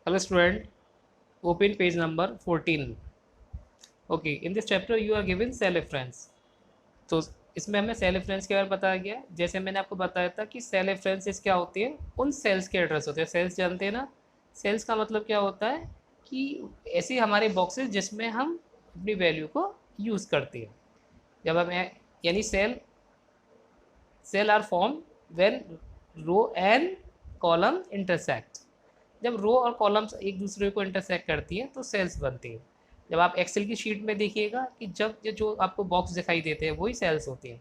Hello student, open page number 14. Okay, in this chapter you are given cell reference. तो इसमें हमें cell reference के बारे में बताया गया है। जैसे मैंने आपको बताया था कि सेल रेफरेंसेस क्या होती है, उन सेल्स के एड्रेस होते हैं। सेल्स जानते हैं ना, सेल्स का मतलब क्या होता है कि ऐसे हमारे बॉक्सेस जिसमें हम अपनी वैल्यू को यूज़ करते हैं। जब हम यानी cell are form when row and column intersect. जब रो और कॉलम्स एक दूसरे को इंटरसेक्ट करती हैं तो सेल्स बनती हैं। जब आप एक्सेल की शीट में देखिएगा कि जब ये जो आपको बॉक्स दिखाई देते हैं वही सेल्स होती हैं,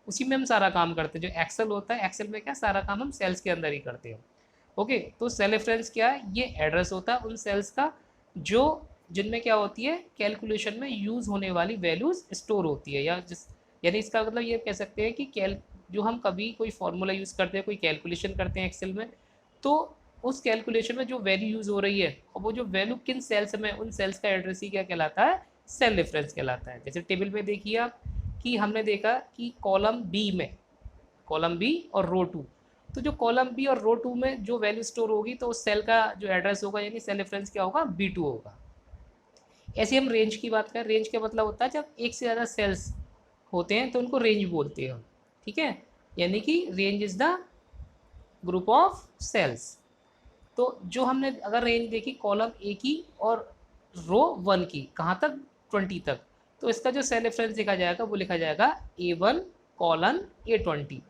उसी में हम सारा काम करते हैं। जो एक्सेल होता है, एक्सेल में क्या सारा काम हम सेल्स के अंदर ही करते हैं। ओके, तो सेल रेफरेंस क्या है? ये एड्रेस होता है उन सेल्स का जो जिनमें क्या होती है, कैलकुलेशन में यूज़ होने वाली वैल्यूज़ स्टोर होती है। या जिस यानी इसका मतलब ये कह सकते हैं कि जो हम कभी कोई फार्मूला यूज़ करते हैं, कोई कैलकुलेशन करते हैं एक्सेल में, तो उस कैलकुलेशन में जो वैल्यू यूज़ हो रही है और वो जो वैल्यू किन सेल्स में, उन सेल्स का एड्रेस ही क्या कहलाता है? सेल रेफरेंस कहलाता है। जैसे टेबल में देखिए आप कि हमने देखा कि कॉलम बी में, कॉलम बी और रो टू, तो जो कॉलम बी और रो टू में जो वैल्यू स्टोर होगी तो उस सेल का जो एड्रेस होगा यानी सेल रेफरेंस क्या होगा? बी टू होगा। ऐसे हम रेंज की बात करें, रेंज का मतलब होता है जब एक से ज़्यादा सेल्स होते हैं तो उनको रेंज बोलते हैं हम। ठीक है, यानी कि range is the group of cells. तो जो हमने अगर रेंज देखी कॉलम ए की और रो वन की, कहाँ तक? 20 तक, तो इसका जो सेल रेफरेंस लिखा जाएगा वो लिखा जाएगा A1 कॉलन A20।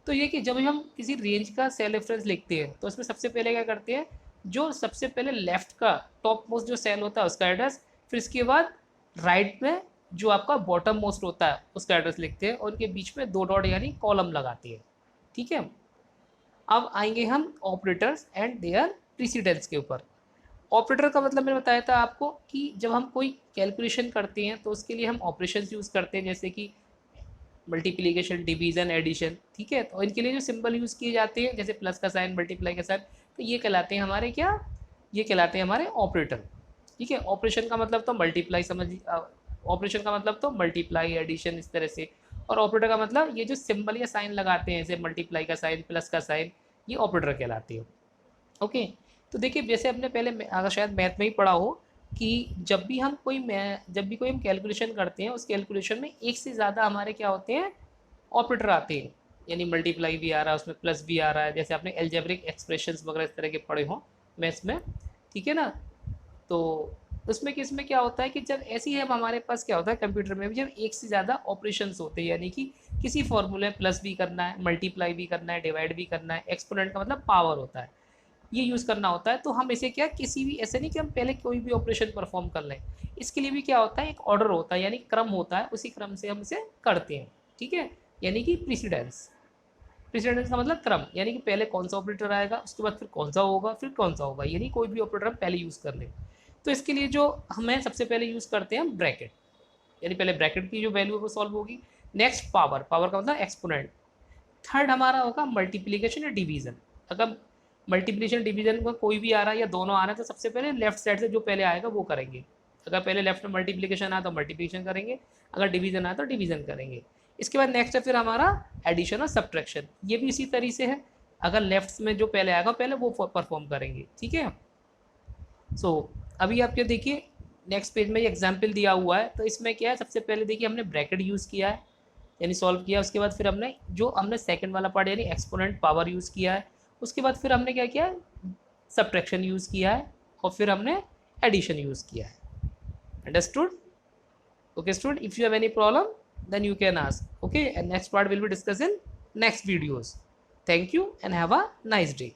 तो ये कि जब हम किसी रेंज का सेल रेफरेंस लिखते हैं तो इसमें सबसे पहले क्या करते हैं, जो सबसे पहले लेफ्ट का टॉप मोस्ट जो सेल होता है उसका एड्रेस, फिर इसके बाद राइट में जो आपका बॉटम मोस्ट होता है उसका एड्रेस लिखते हैं और उनके बीच में दो डॉट यानी कॉलम लगाते हैं। ठीक है, अब आएंगे हम ऑपरेटर्स एंड देयर प्रीसीडेंस के ऊपर। ऑपरेटर का मतलब मैंने बताया था आपको कि जब हम कोई कैलकुलेशन करते हैं तो उसके लिए हम ऑपरेशंस यूज़ करते हैं, जैसे कि मल्टीप्लिकेशन, डिवीज़न, एडिशन। ठीक है, तो इनके लिए जो सिंबल यूज़ किए जाते हैं जैसे प्लस का साइन, मल्टीप्लाई का साइन, तो ये कहलाते हैं हमारे क्या? ये कहलाते हैं हमारे ऑपरेटर। ठीक है, ऑपरेशन का मतलब तो मल्टीप्लाई समझ, ऑपरेशन का मतलब तो मल्टीप्लाई, एडिशन, इस तरह से। और ऑपरेटर का मतलब ये जो सिंबल या साइन लगाते हैं, जैसे मल्टीप्लाई का साइन, प्लस का साइन, ये ऑपरेटर कहलाते हैं। ओके, तो देखिए जैसे अपने पहले अगर शायद मैथ में ही पढ़ा हो कि जब भी कोई हम कैलकुलेशन करते हैं उस कैलकुलेशन में एक से ज़्यादा हमारे क्या होते हैं? ऑपरेटर आते हैं। यानी मल्टीप्लाई भी आ रहा है उसमें, प्लस भी आ रहा है, जैसे आपने एल्जेब्रिक एक्सप्रेशंस वगैरह इस तरह के पढ़े हों मैथ्स में। ठीक है ना, तो उसमें किसमें क्या होता है कि जब ऐसी है हमारे पास क्या होता है कंप्यूटर में भी, जब एक से ज़्यादा ऑपरेशंस होते हैं, यानी कि किसी फॉर्मूले में प्लस भी करना है, मल्टीप्लाई भी करना है, डिवाइड भी करना है, एक्सपोनेंट का मतलब पावर होता है, ये यूज़ करना होता है, तो हम इसे क्या, किसी भी ऐसे नहीं कि हम पहले कोई भी ऑपरेशन परफॉर्म कर लें। इसके लिए भी क्या होता है? एक ऑर्डर होता है, यानी क्रम होता है, उसी क्रम से हम इसे करते हैं। ठीक है, यानी कि प्रीसीडेंस। प्रीसीडेंस का मतलब क्रम, यानी कि पहले कौन सा ऑपरेटर आएगा, उसके बाद फिर कौन सा होगा, फिर कौन सा होगा, यानी कोई भी ऑपरेटर हम पहले यूज़ कर लें। तो इसके लिए जो हमें सबसे पहले यूज़ करते हैं हम ब्रैकेट, यानी पहले ब्रैकेट की जो वैल्यू है वो सॉल्व होगी। नेक्स्ट पावर, पावर का मतलब एक्सपोनेंट। थर्ड हमारा होगा मल्टीप्लिकेशन या डिवीज़न। अगर मल्टीप्लिकेशन डिवीज़न का कोई भी आ रहा है या दोनों आ रहे हैं तो सबसे पहले लेफ्ट साइड से जो पहले आएगा वो करेंगे। अगर पहले लेफ्ट में मल्टीप्लिकेशन आया तो मल्टीप्लिकेशन करेंगे, अगर डिवीज़न आया तो डिवीज़न करेंगे। इसके बाद नेक्स्ट है फिर हमारा एडिशन और सब्ट्रैक्शन, ये भी इसी तरीके से है। अगर लेफ्ट में जो पहले आएगा पहले वो परफॉर्म करेंगे। ठीक है, सो अभी आप क्या देखिए, नेक्स्ट पेज में ये एग्जाम्पल दिया हुआ है, तो इसमें क्या है, सबसे पहले देखिए हमने ब्रैकेट यूज़ किया है यानी सॉल्व किया, उसके बाद फिर हमने सेकंड वाला पार्ट यानी एक्सपोनेंट पावर यूज़ किया है, उसके बाद फिर हमने क्या किया, सब्ट्रैक्शन यूज़ किया है, और फिर हमने एडिशन यूज़ किया है। Understood? Okay student, if you have any problem then you can ask. Okay, and next part will be discussed in next videos. Thank you and have a nice day.